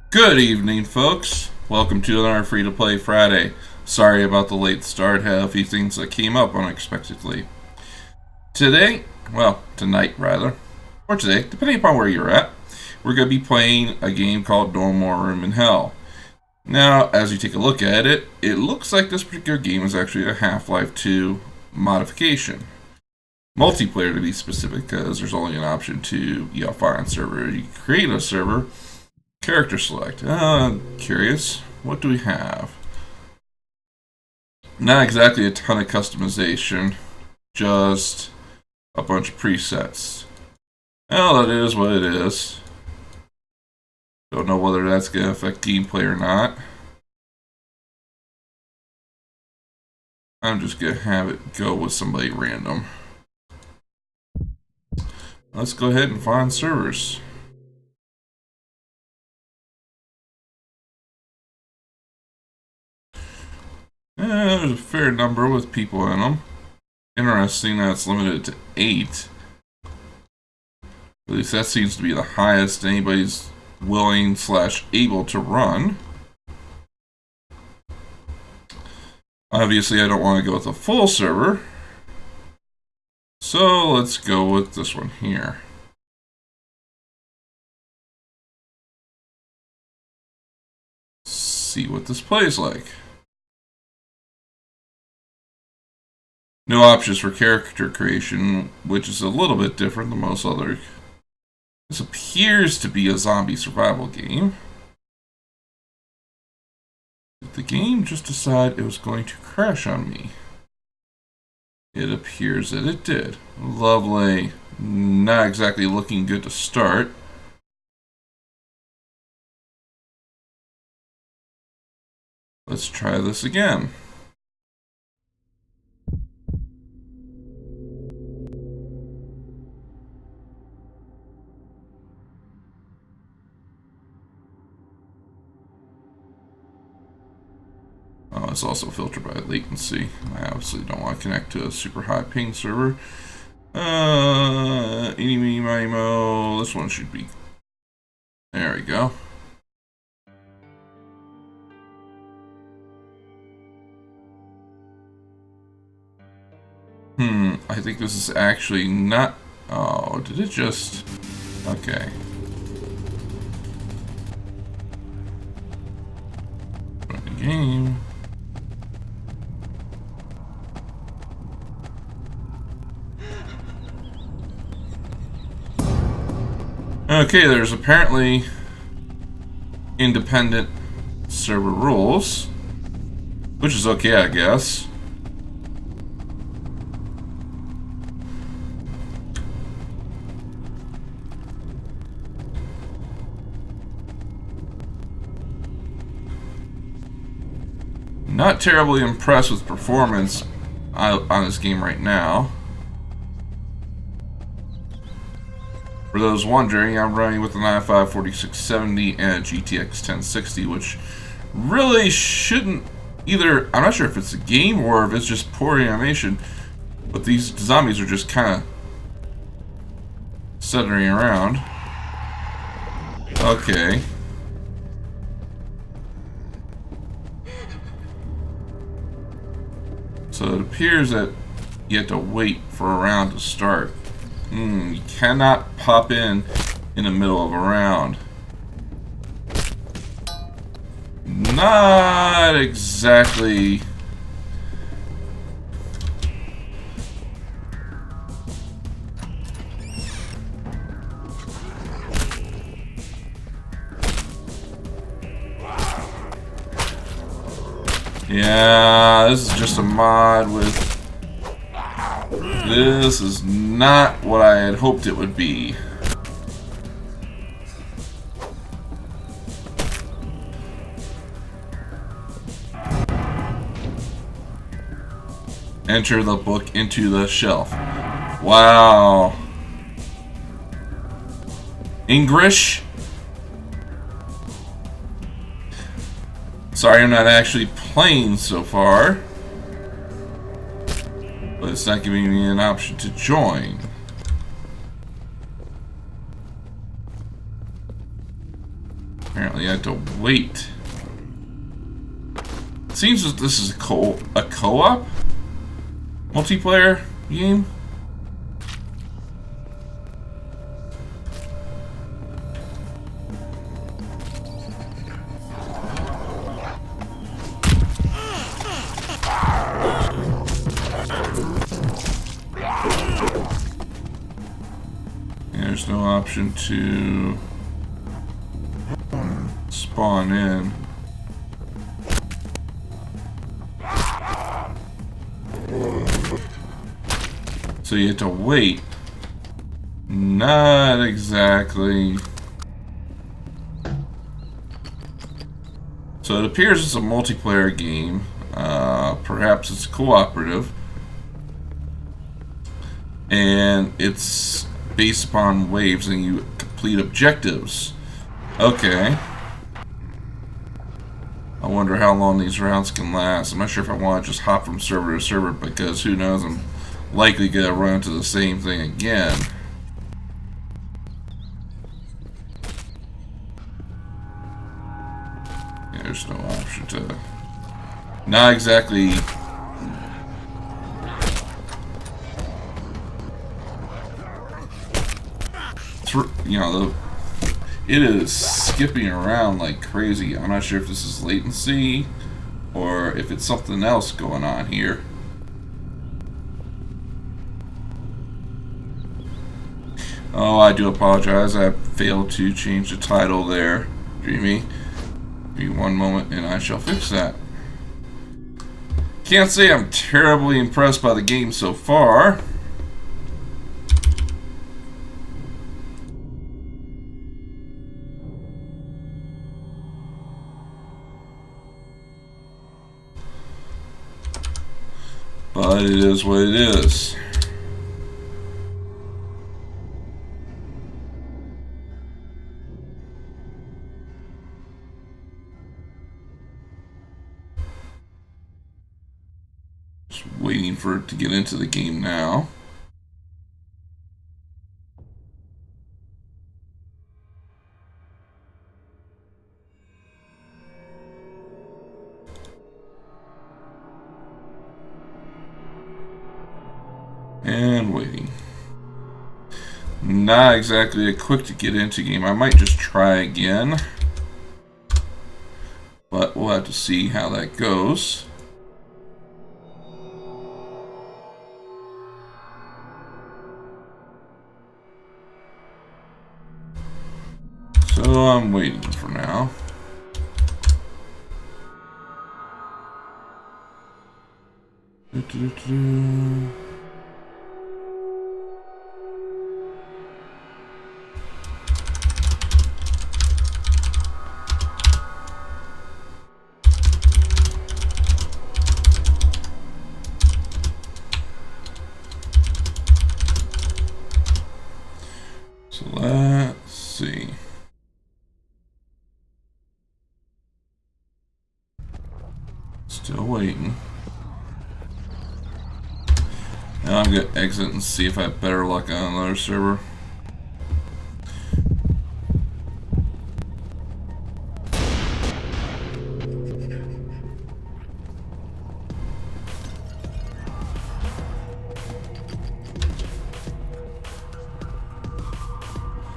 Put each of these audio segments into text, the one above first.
Good evening, folks. Welcome to another Free to Play Friday. Sorry about the late start, had a few things that came up unexpectedly. Today, tonight rather, or today, depending upon where you're at, we're going to be playing a game called No More Room in Hell. Now, as you take a look at it, it looks like this particular game is actually a Half-Life 2 modification. Multiplayer to be specific, because there's only an option to find server. You create a server. Character select. Curious. What do we have? Not exactly a ton of customization. Just a bunch of presets. Well, that is what it is. Don't know whether that's going to affect gameplay or not. I'm just going to have it go with somebody random. Let's go ahead and find servers. There's a fair number with people in them. Interesting that it's limited to 8. At least that seems to be the highest anybody's willing/able to run. Obviously, I don't want to go with a full server. So let's go with this one here. See what this plays like. No options for character creation, which is a little bit different than most other. This appears to be a zombie survival game. Did the game just decide it was going to crash on me? It appears that it did. Lovely. Not exactly looking good to start. Let's try this again. Oh, it's also filtered by latency. I obviously don't want to connect to a super high ping server. Eeny, meeny, miny, mo. This one should be. There we go. I think this is actually not. Oh, did it just. Okay. Run the game. Okay, there's apparently independent server rules, which is okay, I guess. Not terribly impressed with performance on this game right now. For those wondering, I'm running with an i5 4670 and a GTX 1060, which really shouldn't either. I'm not sure if it's a game or if it's just poor animation, but these zombies are just kind of centering around. Okay. So it appears that you have to wait for a round to start. You cannot pop in the middle of a round. Not exactly. Yeah, this is just a mod with. This is not what I had hoped it would be. Enter the book into the shelf. Wow. English? Sorry, I'm not actually playing so far. But it's not giving me an option to join. Apparently I had to wait. It seems that this is a co-op multiplayer game. There's no option to spawn in. So you have to wait. Not exactly. So it appears it's a multiplayer game. Perhaps it's cooperative. And it's based upon waves and you complete objectives. Okay. I wonder how long these rounds can last. I'm not sure if I want to just hop from server to server because who knows, I'm likely going to run into the same thing again. Yeah, there's no option to... Not exactly... You know, it is skipping around like crazy. I'm not sure if this is latency or if it's something else going on here. Oh, I do apologize. I failed to change the title there, Dreamy. Give me one moment and I shall fix that. Can't say I'm terribly impressed by the game so far. But it is what it is. Just waiting for it to get into the game now. And waiting. Not exactly a quick to get into game. I might just try again. But we'll have to see how that goes. So I'm waiting for now. So let's see. Still waiting. Now I'm going to exit and see if I have better luck on another server.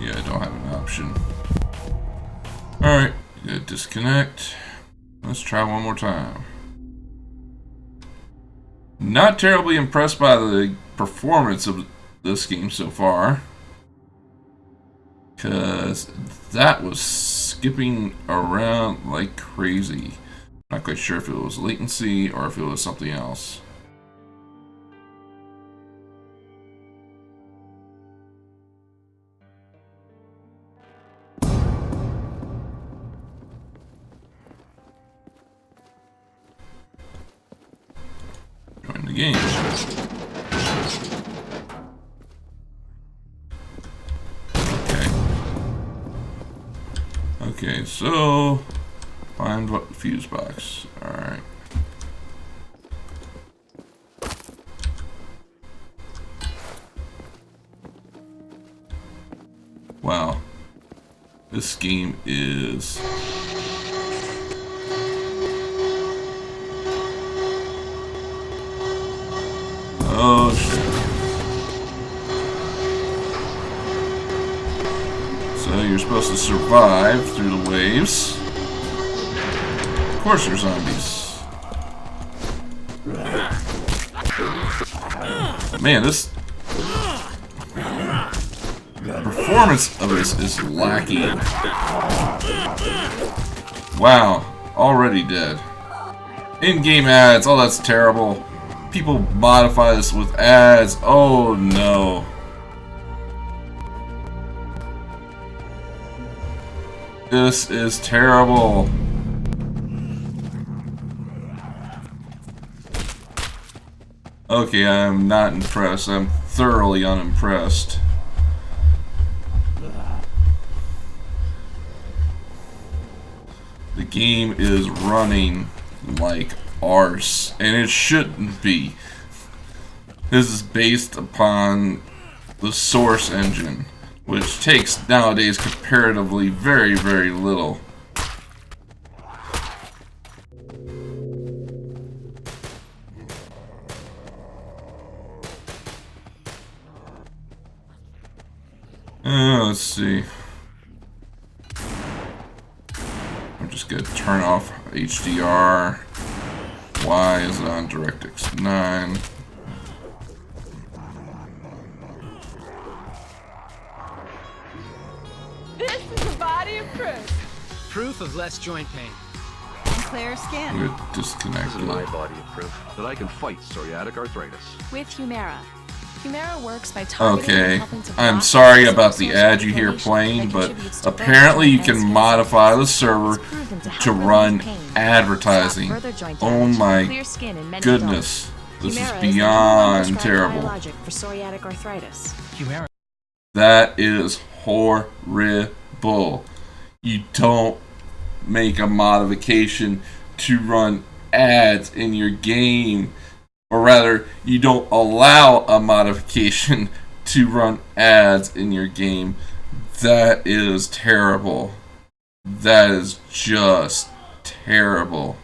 Yeah, I don't have an option. Alright, good. Disconnect. Let's try one more time. Not terribly impressed by the performance of this game so far. Because that was skipping around like crazy. Not quite sure if it was latency or if it was something else. Join the game. Okay, so find what fuse box. Alright. Wow. This This game is... Oh shit. So you're supposed to survive through the waves. Of course they're zombies. Man, this performance of this is lacking. Wow, already dead. In-game ads, oh that's terrible. People modify this with ads, oh no. This is terrible. Okay, I'm not impressed. I'm thoroughly unimpressed. The game is running like arse, and it shouldn't be. This is based upon the Source engine, which takes nowadays comparatively very, very little. Let's see. I'm just gonna turn off HDR. Y is on DirectX 9. This is a body of proof. Proof of less joint pain. And clear skin. I'm gonna disconnect This is my body of proof that I can fight psoriatic arthritis. With Humira. Humira works by targeting and Okay, helping to I'm block sorry the about the source ad you hear inflammation playing, that but contributes to apparently you burn can and skin modify the cells. server It's proven to help to relieve run pain, advertising. stop further joint Oh damage, my clear skin in many goodness. adults. This is Humira the #1 beyond prescribed terrible. biologic for psoriatic arthritis. Humira. That is horrible. You don't make a modification to run ads in your game. Or rather, you don't allow a modification to run ads in your game. That is terrible. That is just terrible.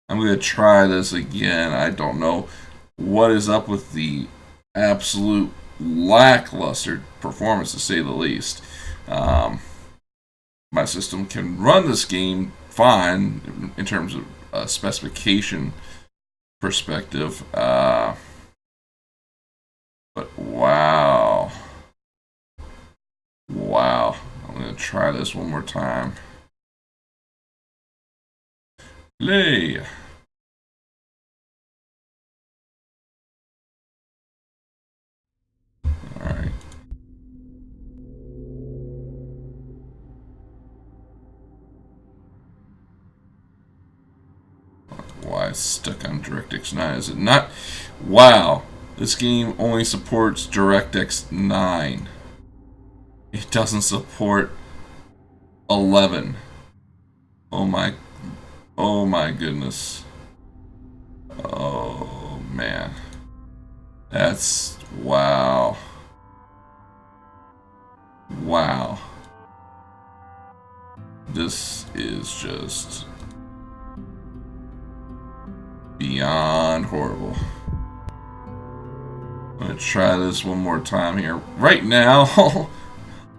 I'm going to try this again. I don't know what is up with the absolute lackluster performance, to say the least. My system can run this game fine in terms of specification perspective, but wow. I'm gonna try this one more time. Play. Alright. Why it's stuck on DirectX 9? Is it not? Wow. This game only supports DirectX 9. It doesn't support 11. Oh my goodness. Oh man. That's wow. Wow. This is just beyond horrible. I'm gonna try this one more time here. Right now,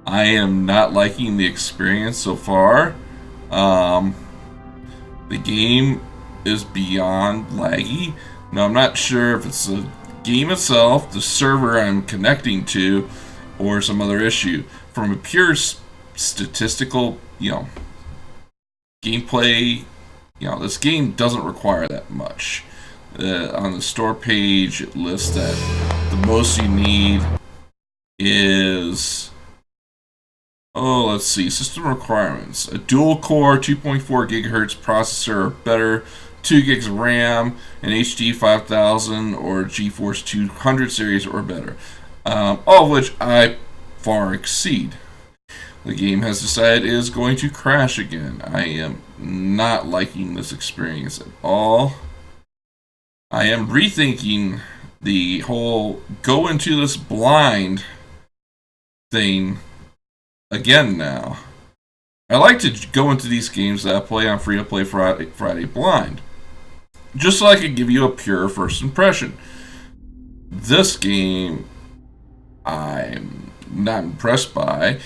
I am not liking the experience so far. The game is beyond laggy. Now, I'm not sure if it's the game itself, the server I'm connecting to, or some other issue. From a pure statistical, gameplay, this game doesn't require that much. On the store page, it lists that the most you need is, let's see, system requirements. A dual-core 2.4 gigahertz processor or better, 2 gigs of RAM, an HD 5000 or GeForce 200 series or better. All of which I far exceed. The game has decided it is going to crash again. I am not liking this experience at all. I am rethinking the whole go into this blind thing again now. I like to go into these games that I play on Free to Play Friday blind, just so I can give you a pure first impression. This game, I'm not impressed by.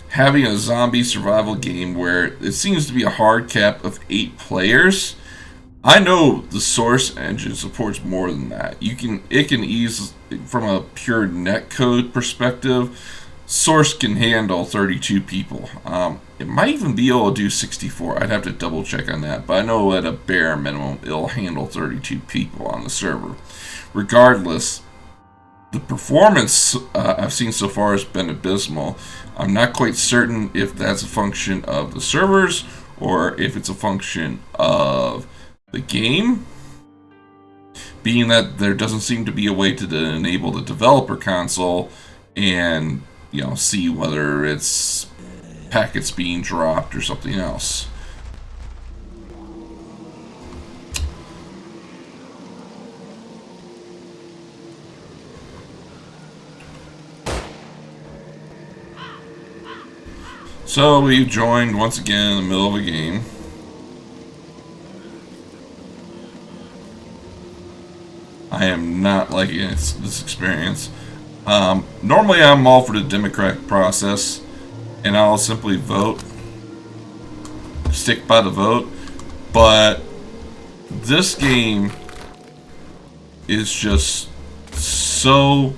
Having a zombie survival game where it seems to be a hard cap of 8 players. I know the Source engine supports more than that. It can ease from a pure netcode perspective. Source can handle 32 people. It might even be able to do 64. I'd have to double check on that, but I know at a bare minimum it'll handle 32 people on the server. Regardless, the performance I've seen so far has been abysmal. I'm not quite certain if that's a function of the servers or if it's a function of the game, being that there doesn't seem to be a way to enable the developer console and see whether it's packets being dropped or something else. So we've joined once again in the middle of a game. I am not liking this experience. Normally I'm all for the democratic process, and I'll simply vote, stick by the vote, but this game is just so...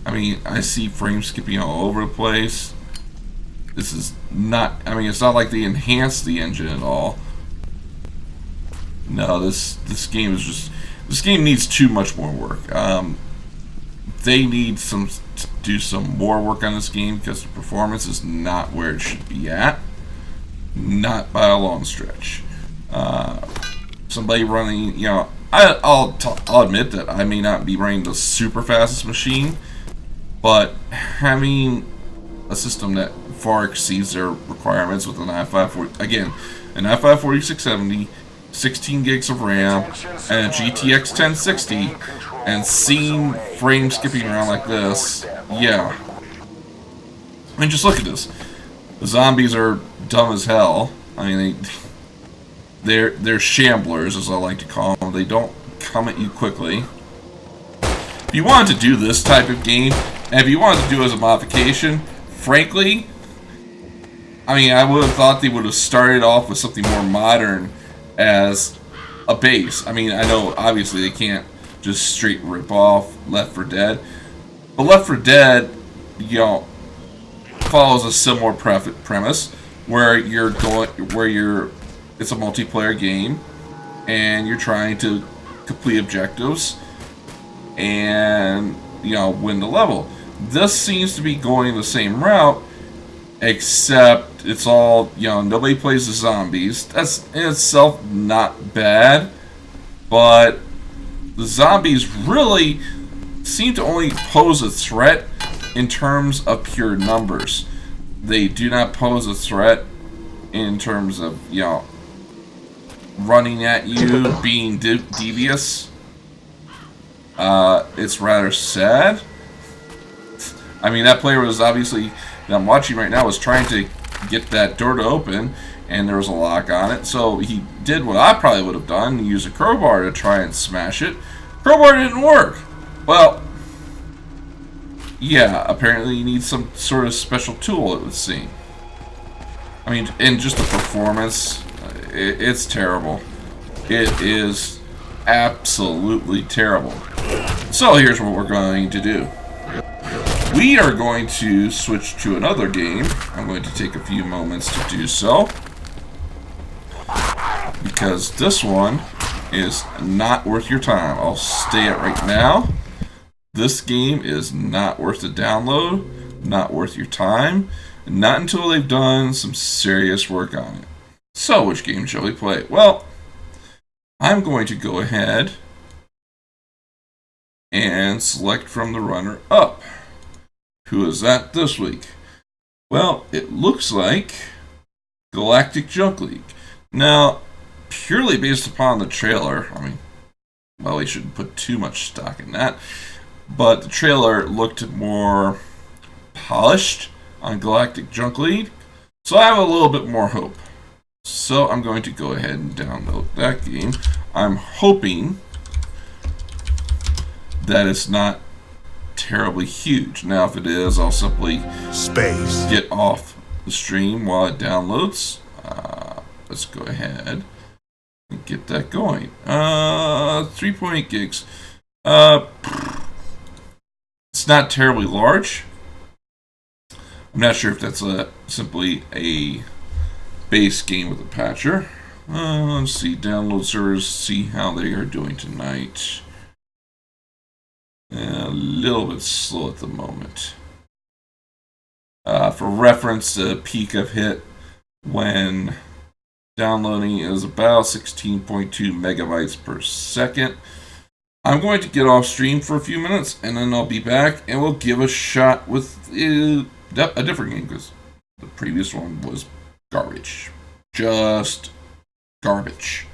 I mean, I see frame skipping all over the place. This is not... I mean, it's not like they enhanced the engine at all. No, this game is just... This game needs too much more work. They need to do some more work on this game because the performance is not where it should be at. Not by a long stretch. Somebody running... I'll admit that I may not be running the super fastest machine, but having a system that far exceeds their requirements with an i5 again, an i5 4670, 16 gigs of RAM, and a GTX 1060, and seeing frame skipping around like this, yeah. I mean, just look at this. The zombies are dumb as hell. I mean, they're shamblers, as I like to call them. They don't come at you quickly. If you wanted to do this type of game, and if you wanted to do it as a modification, frankly, I mean, I would have thought they would have started off with something more modern as a base. I mean, I know obviously they can't just straight rip off Left 4 Dead, but Left 4 Dead, follows a similar premise where it's a multiplayer game and you're trying to complete objectives and win the level. This seems to be going the same route, except it's all, nobody plays the zombies. That's in itself not bad, but the zombies really seem to only pose a threat in terms of pure numbers. They do not pose a threat in terms of, running at you, being devious. It's rather sad. I mean, that player was obviously, that I'm watching right now, was trying to get that door to open, and there was a lock on it. So he did what I probably would have done, use a crowbar to try and smash it. Crowbar didn't work. Well, yeah, apparently you need some sort of special tool, it would seem. I mean, and just the performance, it's terrible. It is absolutely terrible. So here's what we're going to do. We are going to switch to another game. I'm going to take a few moments to do so, because this one is not worth your time. I'll stay it right now. This game is not worth the download, not worth your time, not until they've done some serious work on it. So, which game shall we play? Well, I'm going to go ahead and select from the runner-up. Who is that this week? Well, it looks like Galactic Junk League. Now, purely based upon the trailer, I mean, well, we shouldn't put too much stock in that, but the trailer looked more polished on Galactic Junk League, so I have a little bit more hope. So I'm going to go ahead and download that game. I'm hoping that it's not terribly huge. Now, if it is, I'll simply get off the stream while it downloads. Let's go ahead and get that going. 3.8 gigs. It's not terribly large. I'm not sure if that's simply a base game with a patcher. Let's see, download servers, see how they are doing tonight. A little bit slow at the moment. For reference, the peak I've hit when downloading is about 16.2 megabytes per second. I'm going to get off stream for a few minutes, and then I'll be back, and we'll give a shot with a different game, because the previous one was garbage. Just garbage.